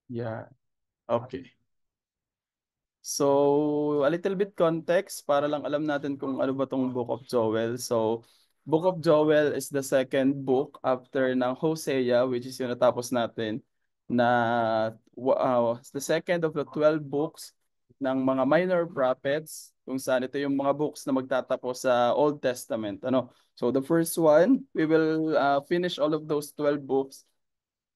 Yeah. Okay. So, a little bit context para lang alam natin kung ano ba tong Book of Joel. So, Book of Joel is the second book after ng Hosea, which is yung natapos natin, na the second of the 12 books ng mga minor prophets, kung saan ito yung mga books na magtatapos sa Old Testament. Ano? So, the first one, we will finish all of those 12 books.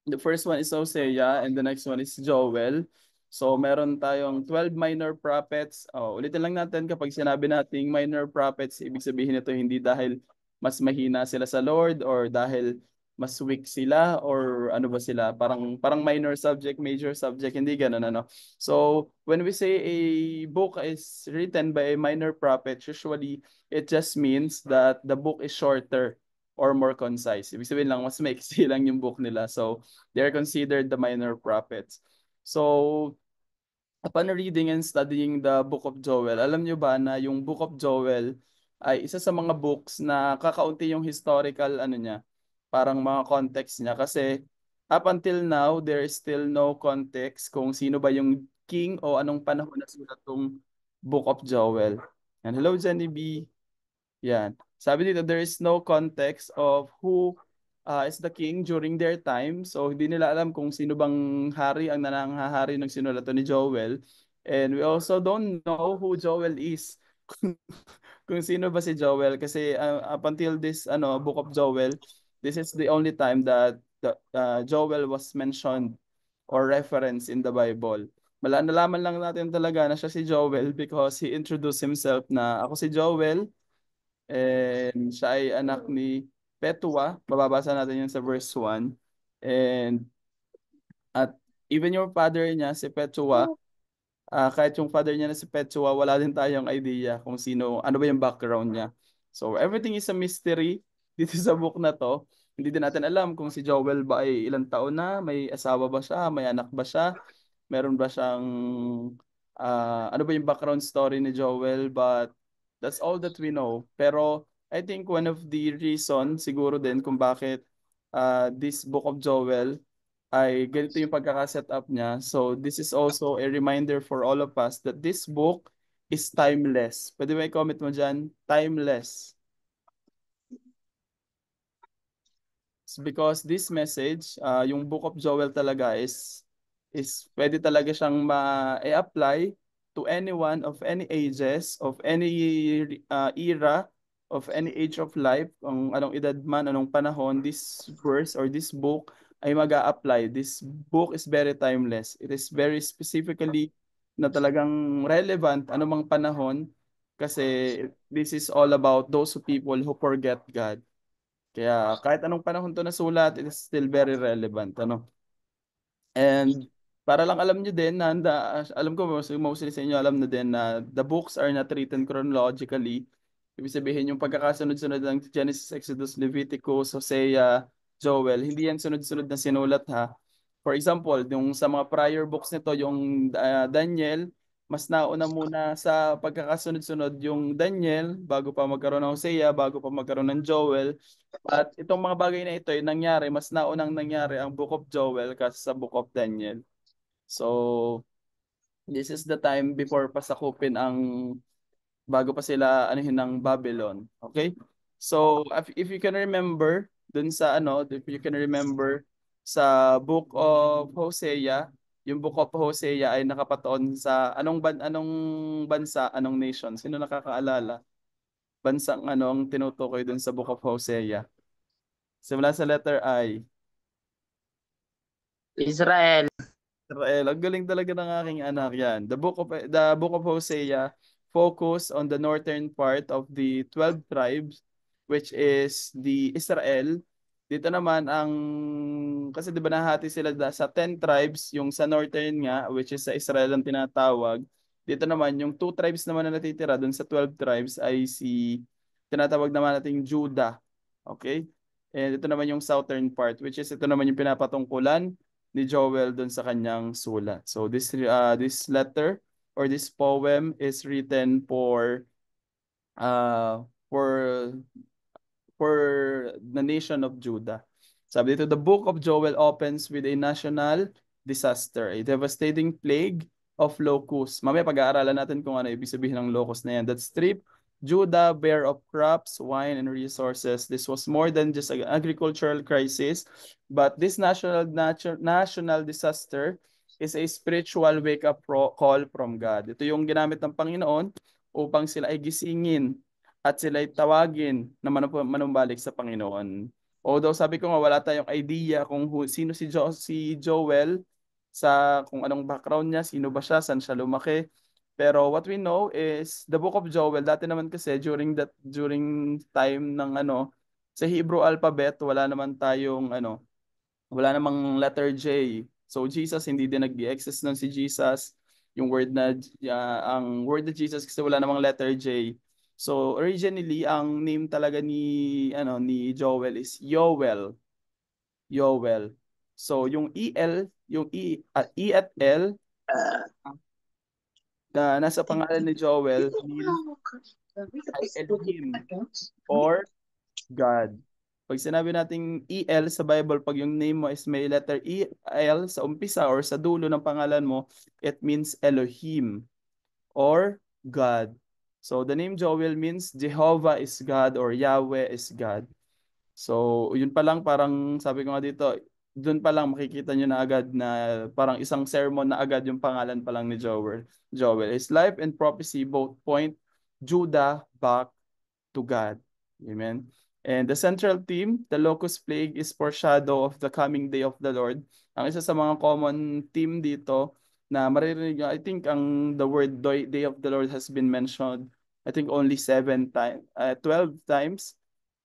The first one is Hosea and the next one is Joel. So meron tayong 12 minor prophets. Oh, ulitin lang natin kapag sinabi nating minor prophets, ibig sabihin nito hindi dahil mas mahina sila sa Lord or dahil mas weak sila or ano ba sila, parang minor subject, major subject, hindi ganoon ano. So when we say a book is written by a minor prophet, usually it just means that the book is shorter or more concise. Ibig sabihin lang mas maiksi lang yung book nila. So they're considered the minor prophets. So, upon reading and studying the Book of Joel, alam nyo ba na yung Book of Joel ay isa sa mga books na kakaunti yung historical ano niya, parang mga context niya. Kasi up until now, there is still no context kung sino ba yung king o anong panahon na sulat tong Book of Joel. And hello, Jenny B. Yan. Sabi dito, there is no context of who is the king during their time. So, hindi nila alam kung sino bang hari ang nananghahari ng sinulat ni Joel. And we also don't know who Joel is. Kung sino ba si Joel. Kasi up until this Book of Joel, this is the only time that Joel was mentioned or referenced in the Bible. Nalaman lang natin talaga na siya si Joel because he introduced himself na ako si Joel. And siya ay anak ni Petua. Mababasa natin yun sa verse 1. And at even yung father niya, si Petua, kahit yung father niya na si Petua, wala din tayong idea kung sino, ano ba yung background niya. So everything is a mystery dito sa book na to. Hindi din natin alam kung si Joel ba ay ilang taon na, may asawa ba siya, may anak ba siya, meron ba siyang ano ba yung background story ni Joel, but that's all that we know. Pero I think one of the reason siguro din kung bakit this book of Joel ay ganito yung pagkakaset up niya. So this is also a reminder for all of us that this book is timeless. Pwede ba i-comment mo dyan? Timeless. It's because this message, yung Book of Joel talaga is pwede talaga siyang ma-apply to anyone of any ages, of any era, of any age of life, kung anong edad man, anong panahon, this verse or this book ay mag-a-apply. This book is very timeless. It is very specifically na talagang relevant anumang panahon kasi this is all about those people who forget God. Kaya kahit anong panahon to nasulat, it is still very relevant. Ano? And para lang alam nyo din na alam ko mostly sa inyo alam na din na the books are not written chronologically. Ibig sabihin yung pagkakasunod-sunod ng Genesis, Exodus, Leviticus, Hosea, Joel, hindi yan sunod-sunod na sinulat ha. For example, yung sa mga prior books nito, yung Daniel, mas nauna muna sa pagkakasunod-sunod yung Daniel bago pa magkaroon ng Hosea, bago pa magkaroon ng Joel. At itong mga bagay na ito ay nangyari, mas naunang nangyari ang Book of Joel kasi sa Book of Daniel. So, this is the time before pasakupin ang bago pa sila anuhin ng Babylon. Okay? So, if you can remember dun sa if you can remember sa Book of Hosea, yung Book of Hosea ay nakapatoon sa anong bansa, anong nation? Sino nakakaalala? Bansang anong tinutukoy dun sa Book of Hosea? Simula sa letter I. Israel. Israel. Ang galing talaga ng aking anak yan. The book of Hosea focus on the northern part of the 12 tribes which is the Israel. Dito naman kasi 'di ba nahati sila sa 10 tribes, yung sa northern nga which is sa Israel ang tinatawag. Dito naman yung 2 tribes naman na natitira dun sa 12 tribes ay tinatawag naman nating Judah. Okay? And ito naman yung southern part which is ito naman yung pinapatungkulan ni Joel dun sa kanyang sulat. So this letter or this poem is written uh for for the nation of Judah. Sabi dito, the book of Joel opens with a national disaster, a devastating plague of locusts. Mamaya pag-aaralan natin kung ano ibig sabihin ng locust na yan. That stripped Judah bare of crops, wine, and resources. This was more than just an agricultural crisis, but this national disaster is a spiritual wake-up call from God. Ito yung ginamit ng Panginoon upang sila ay gisingin at sila ay tawagin na manumbalik sa Panginoon. Although sabi ko nga wala tayong idea kung sino si Joel, sa kung anong background niya, sino ba siya, saan siya lumaki. Pero what we know is the Book of Joel, dati naman kasi during time ng sa Hebrew alphabet, wala namang letter J. So Jesus hindi din nag-exist nun si Jesus. Ang word na Jesus kasi wala namang letter J. So originally ang name talaga ni Joel is Yoel. Yoel. So yung E at L na nasa pangalan ni Joel means ay Elohim or God. Pag sinabi nating EL sa Bible, pag yung name mo is may letter EL sa umpisa or sa dulo ng pangalan mo, it means Elohim or God. So the name Joel means Jehovah is God or Yahweh is God. So yun pa lang, parang sabi ko nga dito, doon pa lang makikita nyo na agad na parang isang sermon na agad yung pangalan pa lang ni Joel. His life and prophecy both point Judah back to God. Amen. And the central theme, the locust plague, is foreshadow of the coming day of the Lord. Ang isa sa mga common theme dito na maririnig nyo, I think the word day of the Lord has been mentioned, I think only 12 times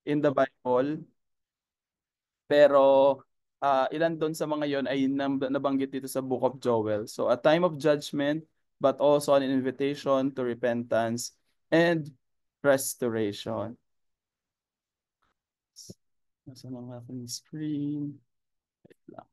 in the Bible. Pero ilan doon sa mga yon ay nabanggit dito sa Book of Joel. So a time of judgment, but also an invitation to repentance and restoration. Nasa ng aking screen. Wait lang.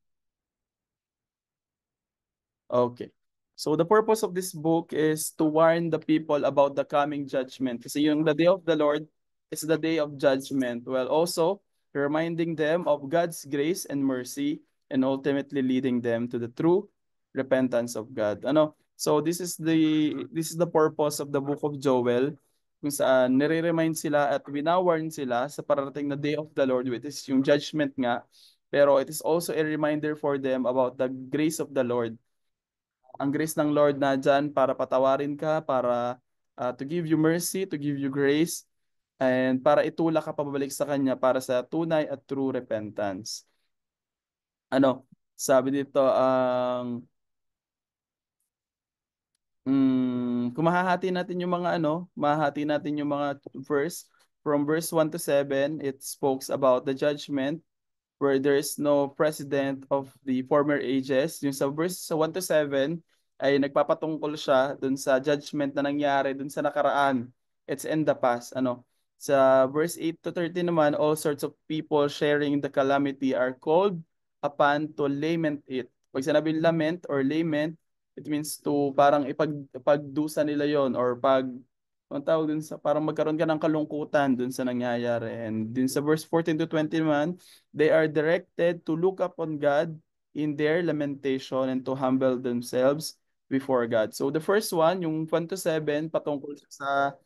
Okay. So the purpose of this book is to warn the people about the coming judgment. Kasi yung the day of the Lord is the day of judgment. Well, also reminding them of God's grace and mercy and ultimately leading them to the true repentance of God. So this is the purpose of the book of Joel, kung saan nire-remind sila at winawarn sila sa parating na day of the Lord, which is yung judgment nga. Pero it is also a reminder for them about the grace of the Lord. Ang grace ng Lord na dyan para patawarin ka, para to give you mercy, to give you grace, and para itulak ka pabalik sa Kanya para sa tunay at true repentance. Sabi dito, kung mahahati natin yung mga verse, from verse 1 to 7, it speaks about the judgment where there is no precedent of the former ages. Yung sa verse 1 to 7 ay nagpapatungkol siya dun sa judgment na nangyari dun sa nakaraan. It's in the past. Sa verse 8 to 13 naman, all sorts of people sharing the calamity are called upon to lament it. Pag sinabing lament or lament, it means to parang ipagdusa nila yon or ang tawag dun sa parang magkaroon ka ng kalungkutan dun sa nangyayari. And dun sa verse 14 to 20 naman, they are directed to look upon God in their lamentation and to humble themselves before God. So the first one, yung 1 to 7, patungkol sa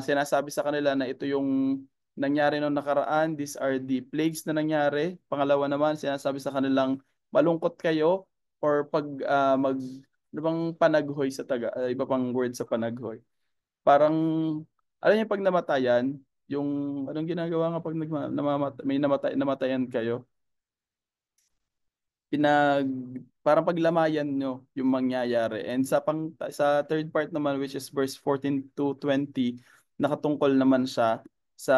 sinasabi sa kanila na ito yung nangyari noong nakaraan. These are the plagues na nangyari. Pangalawa naman, sinasabi sa kanilang malungkot kayo or ano bang panaghoy sa iba pang word sa panaghoy. Parang, alam niyo pag namatayan, yung anong ginagawa nga pag namatayan kayo, parang paglamayan nyo yung mangyayari. And sa third part naman, which is verse 14 to 20, nakatungkol naman siya sa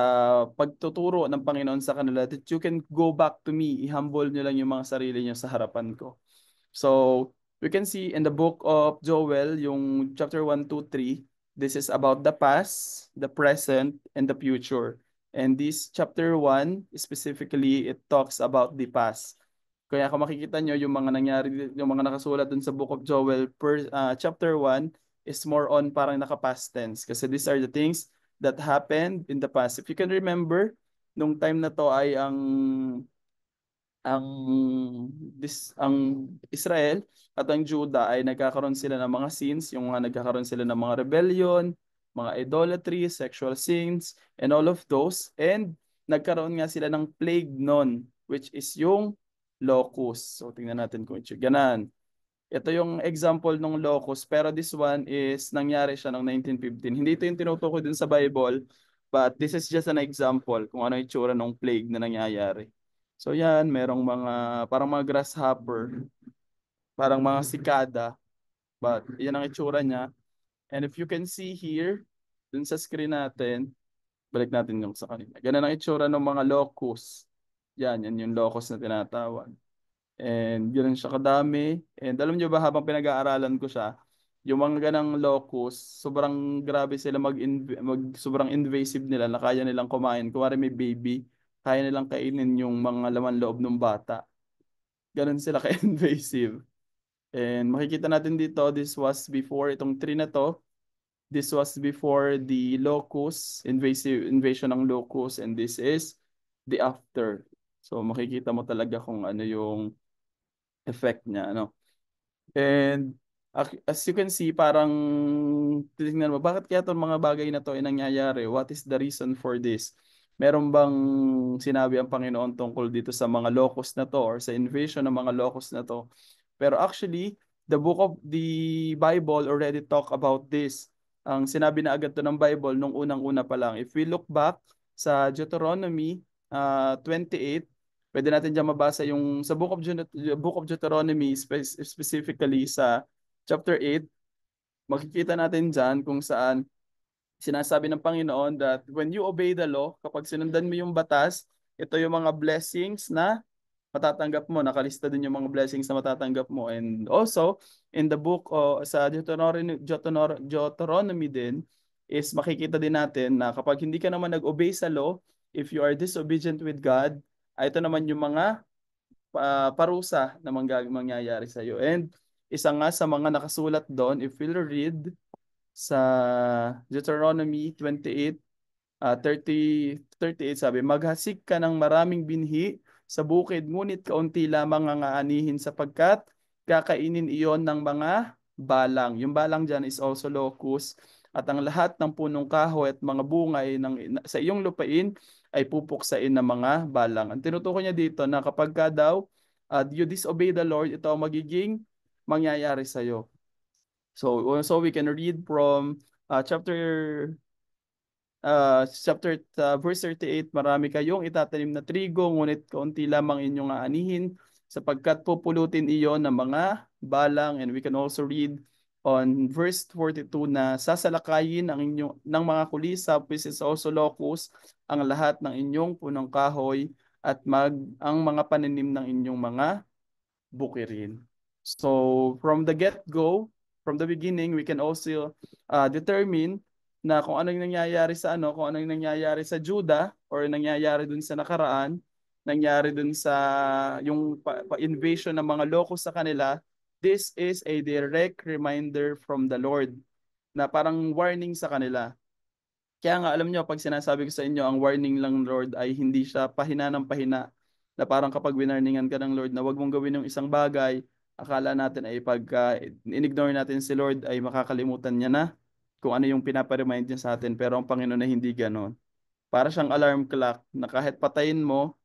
pagtuturo ng Panginoon sa kanila that you can go back to me, i-humble nyo lang yung mga sarili nyo sa harapan ko. So, we can see in the book of Joel, yung chapter 1, 2, 3, this is about the past, the present, and the future. And this chapter 1, specifically, it talks about the past. Kaya kung makikita nyo, yung mga nangyari, yung mga nakasulat dun sa book of Joel, chapter 1 is more on parang naka-past tense. Kasi these are the things that happened in the past. If you can remember, nung time na to ay ang ang Israel at ang Judah ay nagkakaroon sila ng mga sins, yung mga nagkakaroon sila ng mga rebellion, mga idolatry, sexual sins, and all of those. And nagkaroon nga sila ng plague nun, which is yung locust. So tingnan natin kung ito ganan. Ito yung example ng locust, pero this one is nangyari siya noong 1915. Hindi ito yung tinutukoy din sa Bible, but this is just an example kung ano yung itsura ng plague na nangyayari. So yan, merong mga parang mga grasshopper, parang mga sikada, but yan ang itsura niya. And if you can see here, dun sa screen natin, balik natin yung sa kanina. Ganun ang itsura ng mga locust. Yan yung locust na tinatawag. And ganoon siya kadami. And alam niyo ba habang pinag-aaralan ko siya, yung mga ganang locust, sobrang grabe sila sobrang invasive nila na kaya nilang kumain. Kuwari may baby, kaya nilang kainin yung mga laman loob ng bata. Ganun sila ka-invasive. And makikita natin dito, this was before itong tree na to. This was before the locust, invasion ng locust, and this is the after. So makikita mo talaga kung ano yung effect niya, ano. And as you can see, parang titingnan mo, bakit kaya itong mga bagay na to ay nangyayari? What is the reason for this? Meron bang sinabi ang Panginoon tungkol dito sa mga locust na to or sa invasion ng mga locust na to? Pero actually, the book of the Bible already talk about this. Ang sinabi na agad to ng Bible nung unang-una pa lang. If we look back sa Deuteronomy 28, pwede natin diyan mabasa yung sa Book of Deuteronomy specifically sa chapter 8, makikita natin diyan kung saan sinasabi ng Panginoon that when you obey the law, kapag sinundan mo yung batas, ito yung mga blessings na matatanggap mo. Nakalista din yung mga blessings na matatanggap mo. And also, in the book o sa Deuteronomy din, is makikita din natin na kapag hindi ka naman nag-obey sa law, if you are disobedient with God, ito naman yung mga parusa na mangyayari sa iyo. And isa nga sa mga nakasulat doon, if we'll read sa Deuteronomy 28, 38 sabi, maghasik ka ng maraming binhi sa bukid, ngunit kaunti lamang ang aanihin sapagkat kakainin iyon ng mga balang. Yung balang dyan is also locust. At ang lahat ng punong kahoy at mga bungay sa iyong lupain ay pupuksain ng mga balang. Ang tinutukoy niya dito na kapag ka daw you disobey the Lord, ito ang magiging mangyayari sa iyo. So we can read from verse 38, marami kayong itatanim na trigo, ngunit kaunti lamang inyong aanihin, sapagkat pupulutin iyon ng mga balang. And we can also read on verse 42 na sasalakayin ng mga kulisa, which is also locust, ang lahat ng inyong punong kahoy at ang mga pananim ng inyong mga bukirin. So from the get-go, from the beginning, we can also determine na kung ano yung nangyayari sa kung ano yung nangyayari sa Judah or nangyayari dun sa nakaraan, nangyari dun sa yung invasion ng mga locust sa kanila, this is a direct reminder from the Lord na parang warning sa kanila. Kaya nga alam nyo, pag sinasabi ko sa inyo, ang warning lang Lord ay hindi siya pahina ng pahina. Na parang kapag winarningan ka ng Lord na wag mong gawin yung isang bagay, akala natin ay pagka in-ignore natin si Lord ay makakalimutan niya na kung ano yung pinaparemind niya sa atin. Pero ang Panginoon na hindi ganon. Para siyang alarm clock na kahit patayin mo,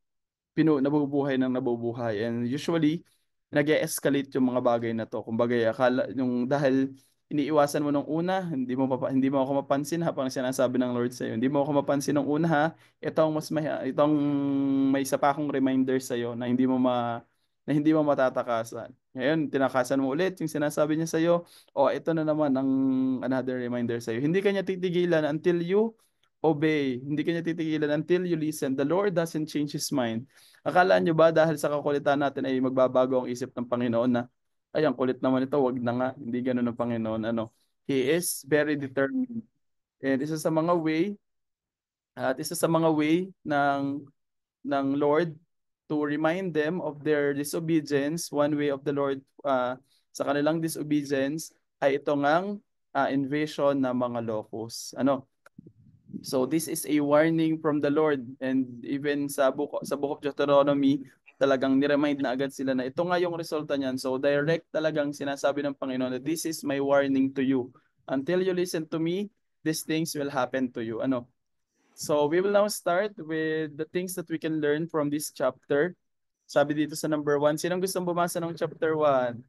nabubuhay ng nabubuhay. And usually, nag-escalate yung mga bagay na to. Kumbaga, akala yung dahil iniiwasan mo nung una, hindi mo ako mapansin habang sinasabi ng Lord sa iyo. Hindi mo ako mapansin nung una ha. Itong may isa pa akong reminder sa iyo na hindi mo matatakasan. Ngayon, tinakasan mo ulit yung sinasabi niya sa iyo. O ito na naman ang another reminder sa iyo. Hindi kanya titigilan until you obey. Hindi kanya titigilan until you listen. The Lord doesn't change His mind. Akala nyo ba dahil sa kakulitan natin ay magbabago ang isip ng Panginoon na ay ang kulit naman ito, wag na nga. Hindi ganoon ng Panginoon. He is very determined. And isa sa mga way ng Lord to remind them of their disobedience, one way of the Lord sa kanilang disobedience ay ito ngang invasion ng mga locust. So this is a warning from the Lord, and even sa book of Deuteronomy talagang niremind na agad sila na ito nga yung resulta niyan. So direct talagang sinasabi ng Panginoon na this is my warning to you. Until you listen to me, these things will happen to you. Ano? So we will now start with the things that we can learn from this chapter. Sabi dito sa number 1, sinong gustong bumasa ng chapter 1?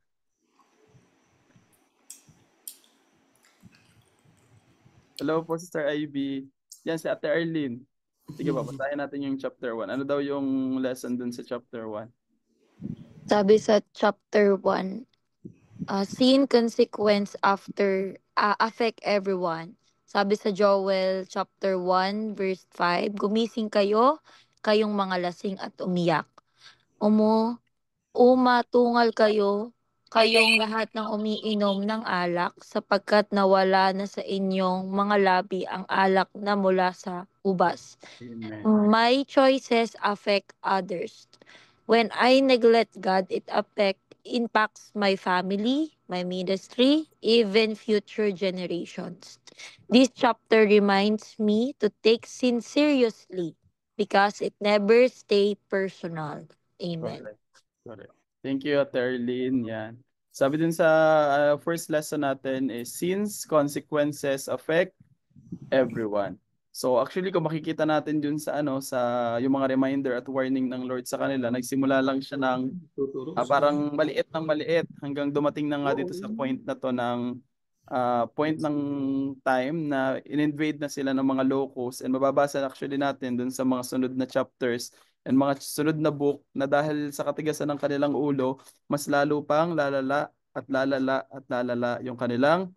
Hello po, Sister Ivy. Yan, si Ate Arlene. Sige ba, basahin natin yung chapter 1. Ano daw yung lesson dun sa chapter 1? Sabi sa chapter 1, sin consequence after affect everyone. Sabi sa Joel chapter 1 verse 5, gumising kayo, kayong mga lasing at umiyak. Umatungal kayo, kayong lahat ng umiinom ng alak, sapagkat nawala na sa inyong mga labi ang alak na mula sa ubas. Amen. My choices affect others. When I neglect God, impacts my family, my ministry, even future generations. This chapter reminds me to take sin seriously because it never stay personal. Amen. Correct. Correct. Thank you, Ate Arlene. Yan. Sabi din sa first lesson natin is since consequences affect everyone. So actually kung makikita natin dun sa sa yung mga reminder at warning ng Lord sa kanila, nagsimula lang siya ng parang maliit ng maliit hanggang dumating na nga dito sa point na to ng point ng time na in-invade na sila ng mga locals, and mababasa actually natin dun sa mga sunod na chapters and mga sunod na book na dahil sa katigasan ng kanilang ulo, mas lalo pang lalala at lalala at lalala yung kanilang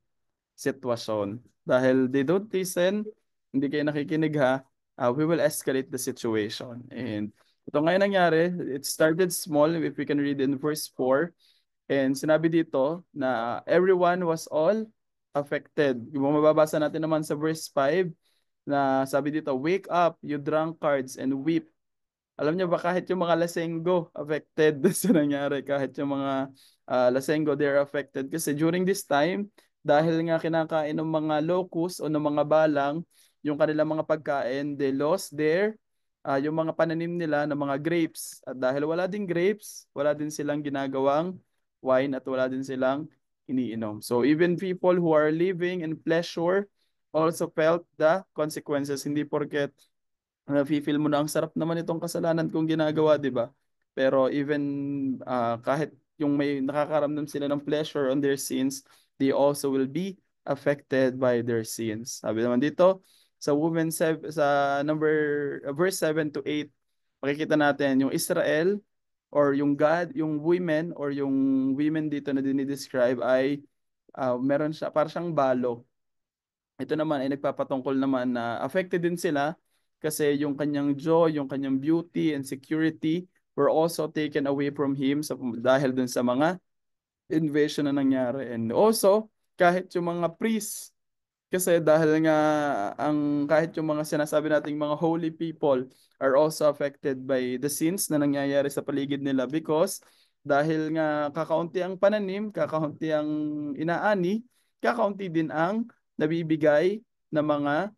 sitwasyon. Dahil they don't listen, hindi kayo nakikinig ha, we will escalate the situation. And ito ngayon nangyari, it started small if we can read in verse 4. And sinabi dito na everyone was all affected. Yung mababasa natin naman sa verse 5 na sabi dito, wake up, you drunkards, and weep. Alam niyo ba kahit yung mga lasenggo affected sa nangyari, kahit yung mga lasenggo they're affected kasi during this time dahil nga kinakain ng mga locust o ng mga balang yung kanilang mga pagkain, they lost their yung mga pananim nila ng mga grapes, at dahil wala ding grapes, wala din silang ginagawang wine at wala din silang iniinom. So even people who are living in pleasure also felt the consequences. Hindi porket feel mo na ang sarap naman itong kasalanan kong ginagawa, di ba? Pero even kahit yung may nakakaramdam sila ng pleasure on their sins, they also will be affected by their sins. Sabi naman dito, sa sa number verse 7 to 8, makikita natin yung Israel or yung God, yung women or yung women dito na dinidescribe ay meron siya, parang siyang balo. Ito naman ay nagpapatungkol naman na affected din sila kasi yung kanyang joy, yung kanyang beauty and security were also taken away from him dahil dun sa mga invasion na nangyari. And also, kahit yung mga priests, kasi dahil nga kahit yung mga sinasabi nating mga holy people are also affected by the sins na nangyayari sa paligid nila because dahil nga kakaunti ang pananim, kakaunti ang inaani, kakaunti din ang nabibigay na mga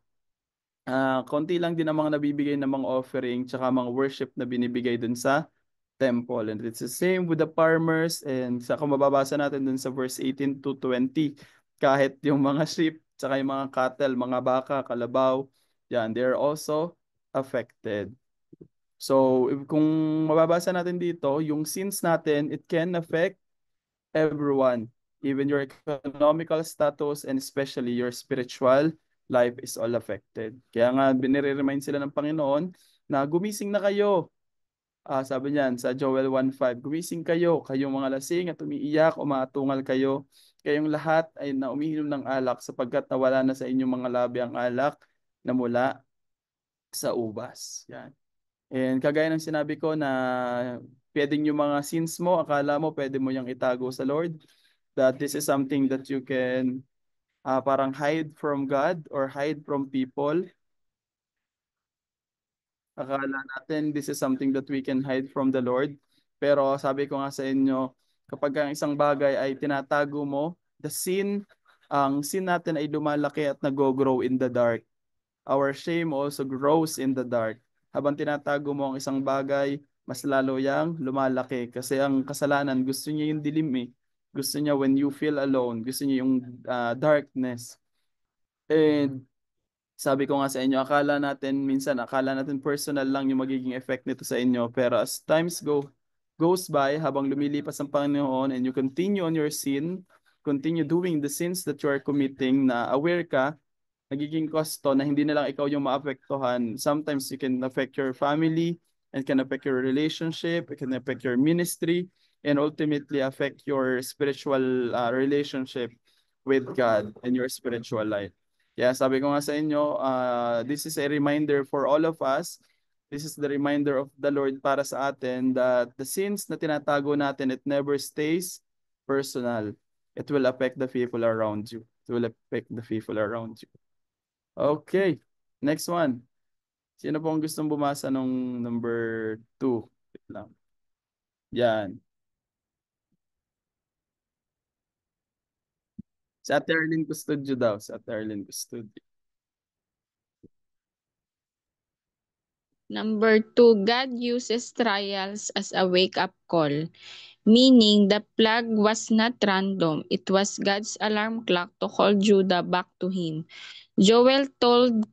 konti lang din ang mga nabibigay ng mga offering tsaka mga worship na binibigay dun sa temple. And it's the same with the farmers, and sa kung mababasa natin dun sa verse 18 to 20, kahit yung mga sheep tsaka yung mga cattle, mga baka, kalabaw, yan, they're also affected. So, kung mababasa natin dito, yung sins natin, it can affect everyone, even your economical status and especially your spiritual life is all affected. Kaya nga binire-remind sila ng Panginoon na gumising na kayo. Sabi niyan sa Joel 1:5, gumising kayo, kayong mga lasing at umiiyak, umaatungal kayo. Kayong lahat ay na umiinom ng alak sapagkat nawala na sa inyong mga labi ang alak na mula sa ubas. Yan. And kagaya ng sinabi ko na pwedeng yung mga sins mo, akala mo pwede mo yung itago sa Lord, that this is something that you can parang hide from God or hide from people. Akala natin this is something that we can hide from the Lord. Pero sabi ko nga sa inyo, kapag ang isang bagay ay tinatago mo, ang sin natin ay lumalaki at nag-grow in the dark. Our shame also grows in the dark. Habang tinatago mo ang isang bagay, mas lalo yang lumalaki. Kasi ang kasalanan, gusto niya yung dilim eh. Gusto niya when you feel alone, gusto niya yung darkness. And sabi ko nga sa inyo, akala natin personal lang yung magiging effect nito sa inyo. Pero as goes by, habang lumilipas ang Panginoon and you continue on your sin, continue doing the sins that you are committing na aware ka, nagiging kosto na hindi na lang ikaw yung maapektuhan. Sometimes you can affect your family, and can affect your relationship, it can affect your ministry, and ultimately affect your spiritual relationship with God and your spiritual life. Yeah, sabi ko nga sa inyo, this is a reminder for all of us. This is the reminder of the Lord para sa atin that the sins na tinatago natin, it never stays personal. It will affect the people around you. It will affect the people around you. Okay, next one. Sino po ang gustong bumasa nung number 2? Wait lang. Yan. Sa Ate Arlene Custodio daw. Sa Ate Arlene Custodio. Number 2, God uses trials as a wake-up call, meaning the plague was not random. It was God's alarm clock to call Judah back to Him. Joel told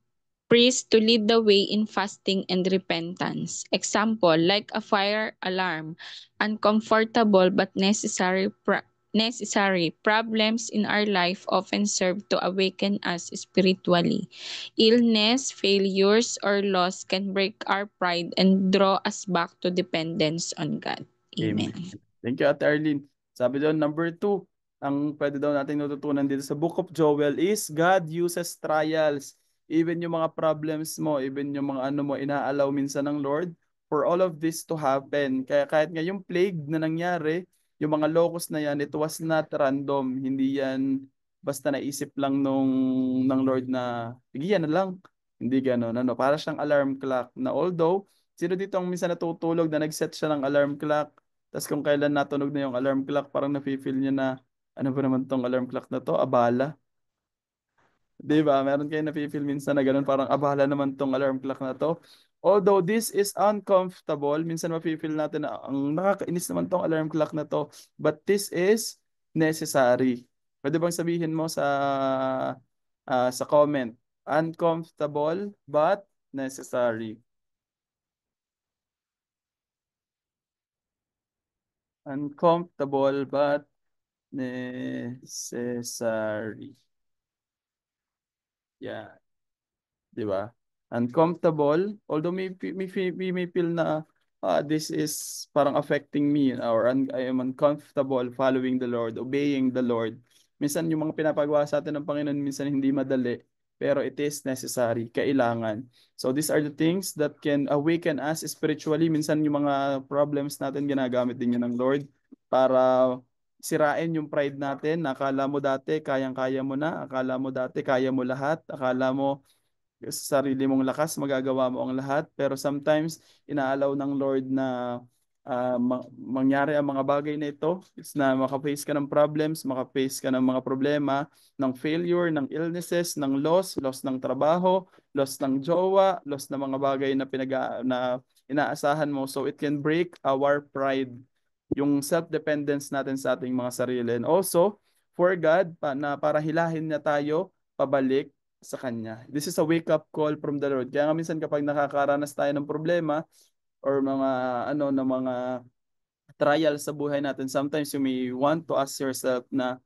priests to lead the way in fasting and repentance. Example, like a fire alarm, uncomfortable but necessary. Problems in our life often serve to awaken us spiritually. Illness, failures, or loss can break our pride and draw us back to dependence on God. Amen. Amen. Thank you, Ate Arlene. Sabi doon, number 2, ang pwede daw natin natutunan dito sa Book of Joel is God uses trials. Even yung mga problems mo, even yung mga ano mo, inaalaw minsan ng Lord for all of this to happen. Kaya kahit nga yung plague na nangyari, yung mga locust na yan, it was not random. Hindi yan basta naisip lang ng Lord na, sige yan na lang. Hindi gano'n. Ano, para siyang alarm clock na although, sino dito ang minsan natutulog na nag-set siya ng alarm clock? Tapos kung kailan natunog na yung alarm clock, parang nafe-feel niya na, ano ba naman tong alarm clock na to? Abala. Di ba? Meron kayo nafe-feel minsan na ganun, parang abala naman tong alarm clock na to. Although this is uncomfortable, minsan mafe-feel natin na ang nakakainis naman tong alarm clock na to. But this is necessary. Pwede bang sabihin mo sa comment? Uncomfortable but necessary. Uncomfortable but necessary. Yeah, 'di ba? Uncomfortable, although may feel na this is parang affecting me or I am uncomfortable following the Lord, obeying the Lord. Minsan yung mga pinapagawa sa atin ng Panginoon minsan hindi madali, pero it is necessary, kailangan. So these are the things that can awaken us spiritually. Minsan yung mga problems natin ginagamit din yun ng Lord para sirain yung pride natin. Akala mo dati kayang-kaya mo na, akala mo dati kaya mo lahat, akala mo sa sarili mong lakas magagawa mo ang lahat, pero sometimes inaalaw ng Lord na mangyari ang mga bagay na ito is na makaface ka ng problems, makaface ka ng mga problema, ng failure, ng illnesses, ng loss ng trabaho, loss ng jowa, loss ng mga bagay na na inaasahan mo, so it can break our pride, yung self-dependence natin sa ating mga sarili. And also, for God, na para hilahin niya tayo pabalik sa Kanya. This is a wake-up call from the Lord. Kaya nga minsan kapag nakakaranas tayo ng problema or mga ng mga trial sa buhay natin, sometimes you may want to ask yourself na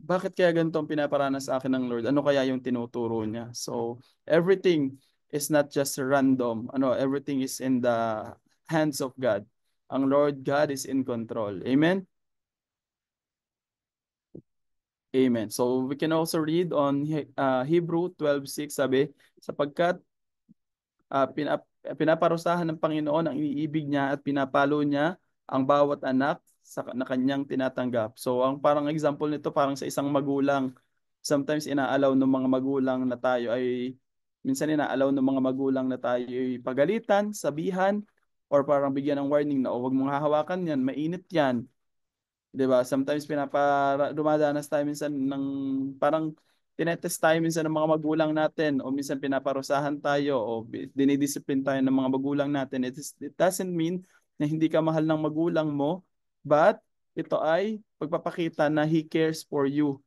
bakit kaya ganito ang pinaparanas sa akin ng Lord? Ano kaya yung tinuturo niya? So, everything is not just random. Everything is in the hands of God. Ang Lord God is in control. Amen? Amen. So, we can also read on Hebrew 12:6, sabi, sapagkat pinaparusahan ng Panginoon ang iniibig niya at pinapalo niya ang bawat anak na kanyang tinatanggap. So, ang parang example nito parang sa isang magulang. Sometimes inaalaw ng mga magulang na tayo ay minsan inaalaw ng mga magulang na tayo ay pagalitan, sabihan, or parang bigyan ng warning na huwag mong hahawakan yan, mainit yan. 'Di ba? Sometimes dumadanas tayo minsan ng parang tinetest tayo minsan ng mga magulang natin o minsan pinaparusahan tayo o dinidisipline tayo ng mga magulang natin. It doesn't mean na hindi ka mahal ng magulang mo, but ito ay pagpapakita na He cares for you,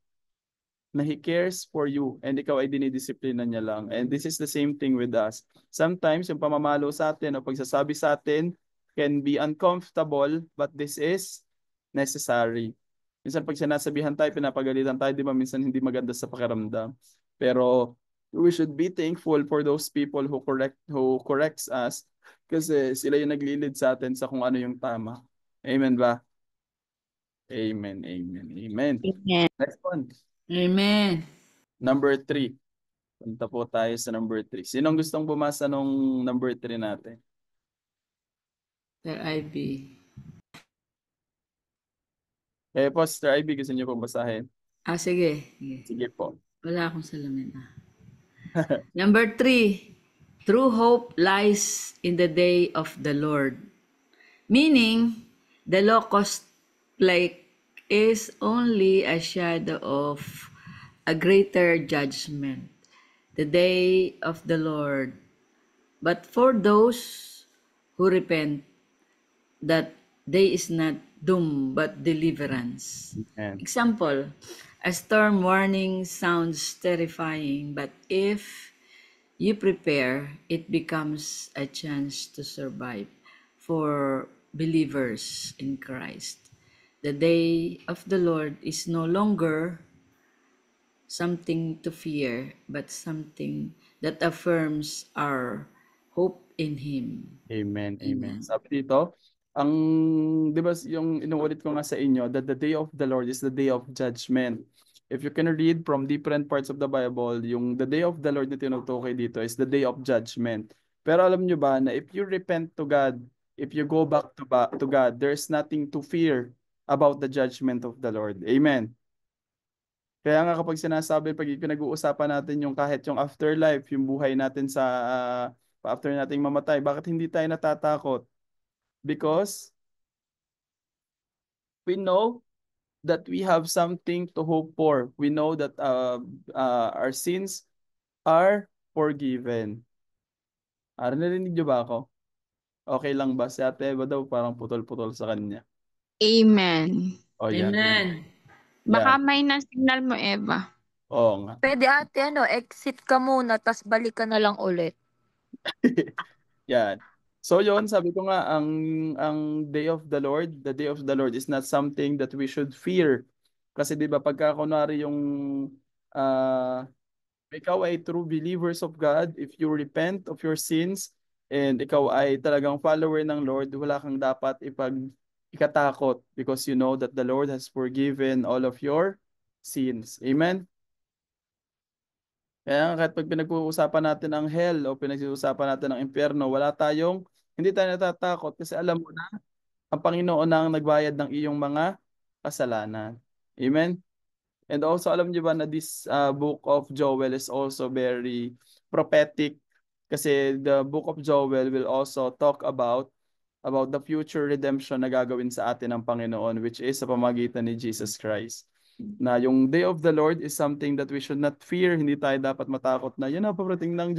na He cares for you and ikaw ay dinidisiplina niya lang. And this is the same thing with us. Sometimes yung pamamalo sa atin o pagsasabi sa atin can be uncomfortable, but this is necessary. Minsan pag sinasabihan tayo, pinapagalitan tayo, di ba minsan hindi maganda sa pakiramdam. Pero we should be thankful for those people who corrects us kasi sila yung naglilid sa atin sa kung ano yung tama. Amen ba? Amen, amen, amen. Amen. Next one. Amen. Number 3. Punta po tayo sa number 3. Sinong gustong bumasa nung number 3 natin? Sir Ivy. Eh po, Sister Ivy, gusto niyo po basahin? Sige. Sige. Sige po. Wala akong salamin. Number 3. True hope lies in the day of the Lord. Meaning, the locust plague is only a shadow of a greater judgment, the day of the Lord. But for those who repent, that day is not doom but deliverance. Amen. Example, a storm warning sounds terrifying, but if you prepare, it becomes a chance to survive for believers in Christ. The day of the Lord is no longer something to fear, but something that affirms our hope in Him. Amen, amen. Amen. Sabi dito, ang, di ba yung inuulit ko nga sa inyo, that the day of the Lord is the day of judgment. If you can read from different parts of the Bible, yung the day of the Lord na tinutukoy dito is the day of judgment. Pero alam nyo ba na if you repent to God, if you go back to God, there's nothing to fear about the judgment of the Lord. Amen. Kaya nga kapag sinasabi, pag pinag-uusapan natin yung kahit yung afterlife, yung buhay natin sa after nating mamatay, bakit hindi tayo natatakot? Because we know that we have something to hope for. We know that our sins are forgiven. Narinig niyo ba ako? Okay lang ba? Si Ate Eva daw parang putol-putol sa kanya. Amen. O yan. Amen. Baka Yan. may na-signal mo, Eva. Oo nga. Pwede ate, exit ka muna, tas balik ka na lang ulit. Yan. So yon, sabi ko nga ang day of the Lord, the day of the Lord is not something that we should fear. Kasi 'di ba pagka kunwari yung uh, ikaw ay true believers of God, if you repent of your sins and ikaw ay talagang follower ng Lord, wala kang dapat ikatakot because you know that the Lord has forgiven all of your sins. Amen. Kaya kahit pag pinag-uusapan natin ang hell o pinag-uusapan natin ang impyerno, hindi tayo natatakot kasi alam mo na ang Panginoon na ang nagbayad ng iyong mga kasalanan. Amen? And also, alam niyo ba na this book of Joel is also very prophetic kasi the book of Joel will also talk about the future redemption na gagawin sa atin ng Panginoon, which is sa pamagitan ni Jesus Christ. Na yung day of the Lord is something that we should not fear. Hindi tayo dapat matakot na yun na paparating ang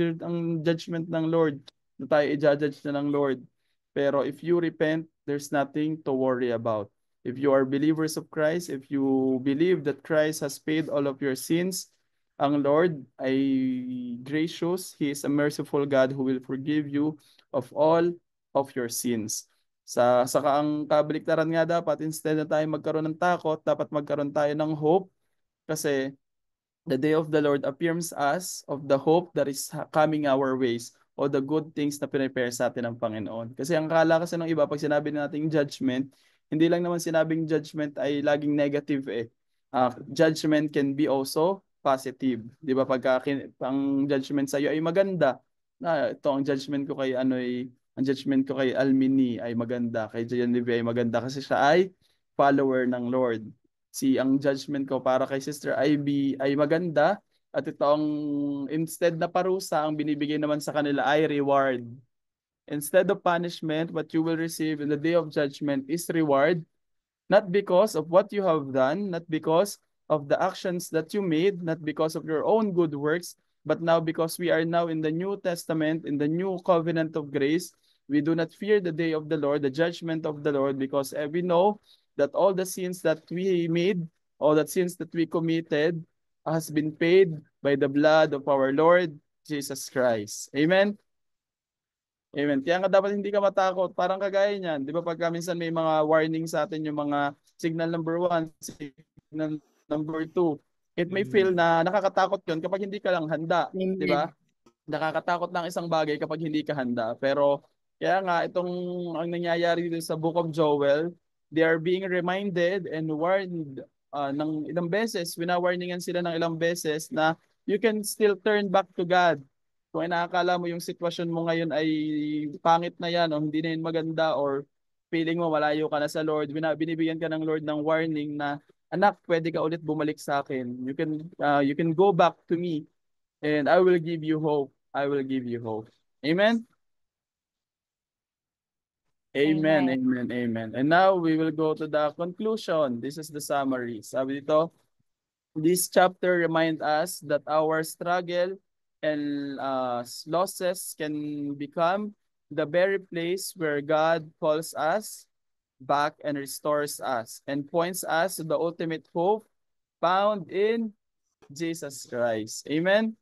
judgment ng Lord, na tayo i-judge na ng Lord. Pero if you repent, there's nothing to worry about. If you are believers of Christ, if you believe that Christ has paid all of your sins, ang Lord ay gracious. He is a merciful God who will forgive you of all of your sins. Saka ang kabaliktaran nga dapat, instead na tayo magkaroon ng takot, dapat magkaroon tayo ng hope kasi the day of the Lord affirms us of the hope that is coming our ways o the good things na prepare sa atin ng Panginoon. Kasi ang kala kasi ng iba, pag sinabi natin judgment, hindi lang naman sinabing judgment ay laging negative eh. Judgment can be also positive. Di ba? Pagka ang judgment sa iyo ay maganda, ito ang judgment ko kay ang judgment ko kay Almini ay maganda, kay Genevieve ay maganda kasi siya ay follower ng Lord. Ang judgment ko para kay Sister Ivy ay maganda at ito ang instead na parusa, ang binibigay naman sa kanila ay reward. Instead of punishment, what you will receive in the day of judgment is reward, not because of what you have done, not because of the actions that you made, not because of your own good works, but now because we are now in the New Testament, in the new covenant of grace, we do not fear the day of the Lord, the judgment of the Lord, because we know that all the sins that we made, all the sins that we committed, has been paid by the blood of our Lord Jesus Christ. Amen? Amen. Kaya nga dapat hindi ka matakot. Parang kagaya niyan. Di ba pagka minsan may mga warning sa atin yung mga signal number 1, signal number 2. It may feel na nakakatakot yun kapag hindi ka lang handa. Di ba? Amen. Nakakatakot lang isang bagay kapag hindi ka handa. Pero kaya nga itong ang nangyayari dito sa Book of Joel, they are being reminded and warned ng ilang beses, winawarningan sila ng ilang beses na you can still turn back to God. Kung inaakala mo yung sitwasyon mo ngayon ay pangit na yan o hindi na yun maganda or feeling mo malayo ka na sa Lord, binibigyan ka ng Lord ng warning na anak, pwede ka ulit bumalik sa akin. You can go back to me and I will give you hope. I will give you hope. Amen? Amen, Amen. amen, amen. And now we will go to the conclusion. This is the summary. Sabi dito, this chapter reminds us that our struggle and losses can become the very place where God calls us back and restores us and points us to the ultimate hope found in Jesus Christ. Amen?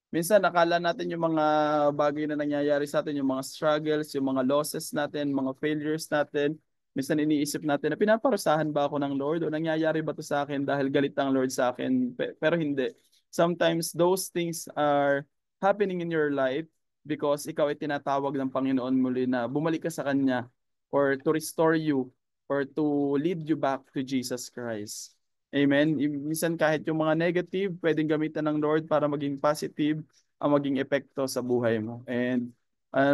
Minsan nakala natin yung mga bagay na nangyayari sa atin, yung mga struggles, yung mga losses natin, mga failures natin. Minsan iniisip natin na pinaparusahan ba ako ng Lord o nangyayari ba to sa akin dahil galit ang Lord sa akin? Pero hindi. Sometimes those things are happening in your life because ikaw ay tinatawag ng Panginoon muli na bumalik ka sa Kanya or to restore you or to lead you back to Jesus Christ. Amen. Minsan kahit yung mga negative, pwedeng gamitan ng Lord para maging positive ang maging epekto sa buhay mo. And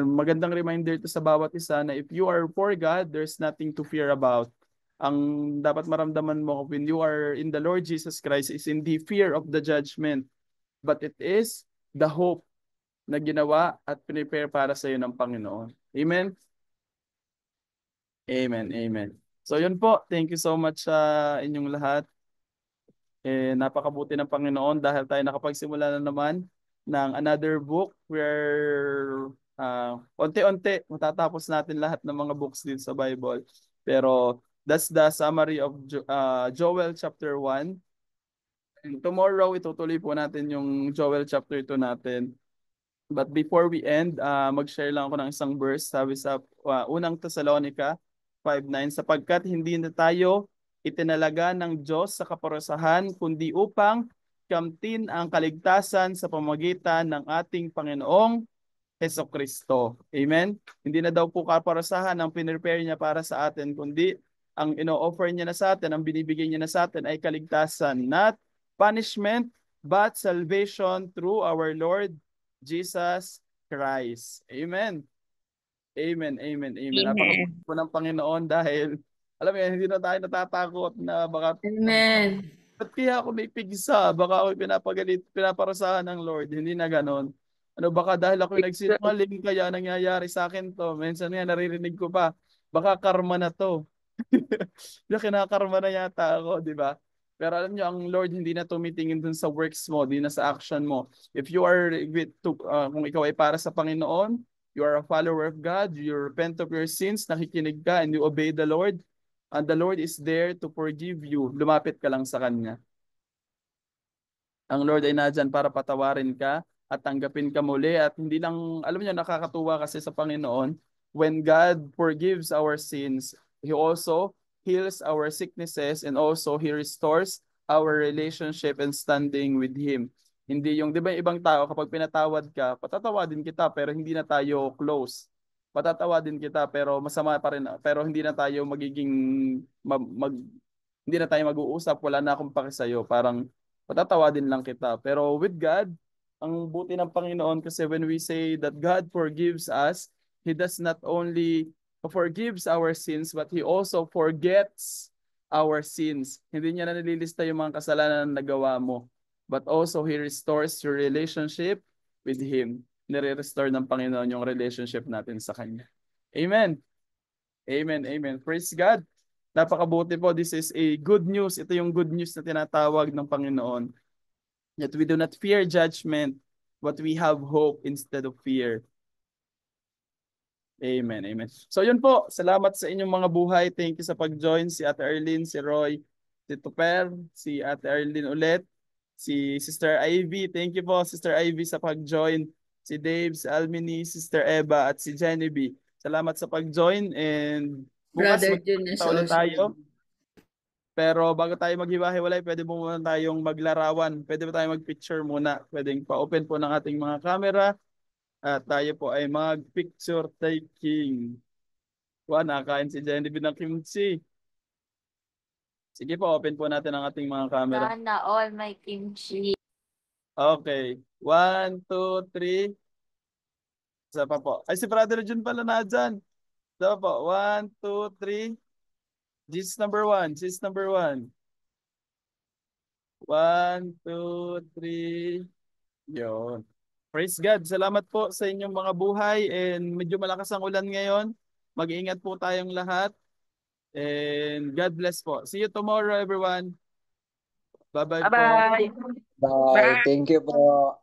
magandang reminder to sa bawat isa na if you are for God, there's nothing to fear about. Ang dapat maramdaman mo when you are in the Lord Jesus Christ is hindi fear of the judgment, but it is the hope na ginawa at prepare para sa iyo ng Panginoon. Amen? Amen, amen. So yun po, thank you so much sa inyong lahat. Napakabuti ng Panginoon dahil tayo nakapagsimula na naman ng another book where unti-unti matatapos natin lahat ng mga books din sa Bible. Pero that's the summary of Joel chapter 1. And tomorrow itutuloy po natin yung Joel chapter 2 natin. But before we end, mag-share lang ako ng isang verse. Sabi sa unang Thessalonica 5:9, sapagkat hindi na tayo itinalaga ng Diyos sa kaparusahan, kundi upang kamtin ang kaligtasan sa pamamagitan ng ating Panginoong Hesukristo. Amen? Hindi na daw po kaparusahan ang pinrepare niya para sa atin, kundi ang ino-offer niya na sa atin, ang binibigay niya na sa atin ay kaligtasan, not punishment, but salvation through our Lord Jesus Christ. Amen. Amen, amen, amen. Napakabuti po ng Panginoon dahil alam mo yan, hindi na tayo natatakot na baka Amen. ba't kaya ako may pigsa? Baka ako pinapagalit, pinaparusahan ng Lord. Hindi na ganon. Ano, baka dahil ako nagsinungaling kaya nangyayari sa akin to. Minsan nga naririnig ko pa, baka karma na to. Yung kinakarma na yata ako, di ba? Pero alam niyo, ang Lord hindi na tumitingin dun sa works mo, di na sa action mo. If you are kung ikaw ay para sa Panginoon, you are a follower of God, you repent of your sins, nakikinig ka, and you obey the Lord, and the Lord is there to forgive you. Lumapit ka lang sa Kanya. Ang Lord ay nandyan para patawarin ka at tanggapin ka muli. At hindi lang, alam niyo, nakakatuwa kasi sa Panginoon, when God forgives our sins, He also heals our sicknesses and also He restores our relationship and standing with Him. Hindi yung, di ba yung ibang tao, kapag pinatawad ka, patatawadin kita pero hindi na tayo close. Patatawadin kita pero masama pa rin, pero hindi na tayo magiging, hindi na tayo mag-uusap, wala na akong paki sa'yo. Parang, patatawadin lang kita. Pero with God, ang buti ng Panginoon kasi when we say that God forgives us, He does not only forgives our sins, but He also forgets our sins. Hindi niya na nililista yung mga kasalanan na nagawa mo. But also, He restores your relationship with Him. Nire-restore ng Panginoon yung relationship natin sa Kanya. Amen. Amen. Amen. Praise God. Napakabuti po. This is a good news. Ito yung good news na tinatawag ng Panginoon. That we do not fear judgment, but we have hope instead of fear. Amen, amen. So yun po, salamat sa inyong mga buhay. Thank you sa pag-join. Si Ate Arlene, si Roy, si Tuper, si Ate Arlene ulit, si Sister Ivy. Thank you po, Sister Ivy, sa pag-join. Si Dave, si Almini, Sister Eva, at si Genevieve. Salamat sa pag-join and bukas Brother Jun is magkita ulit also. tayo. Pero bago tayo maghiwa-hiwalay, pwede mo muna tayong maglarawan. Pwede ba tayo mag-picture muna? Pwedeng pa-open po ng ating mga camera. At tayo po ay mag-picture taking. Nakain si Genevieve ng kimchi. Sige po, open po natin ang ating mga camera. Sana all my kimchi. Okay. 1, 2, 3. Isa pa po. Ay, si Brother Jun pala na dyan. Isa pa po. 1, 2, 3. This is number 1. This is number 1. 1, 2, 3. Yun. Praise God. Salamat po sa inyong mga buhay and medyo malakas ang ulan ngayon. Mag-iingat po tayong lahat. And God bless po. See you tomorrow, everyone. Bye-bye po. Bye. Thank you po.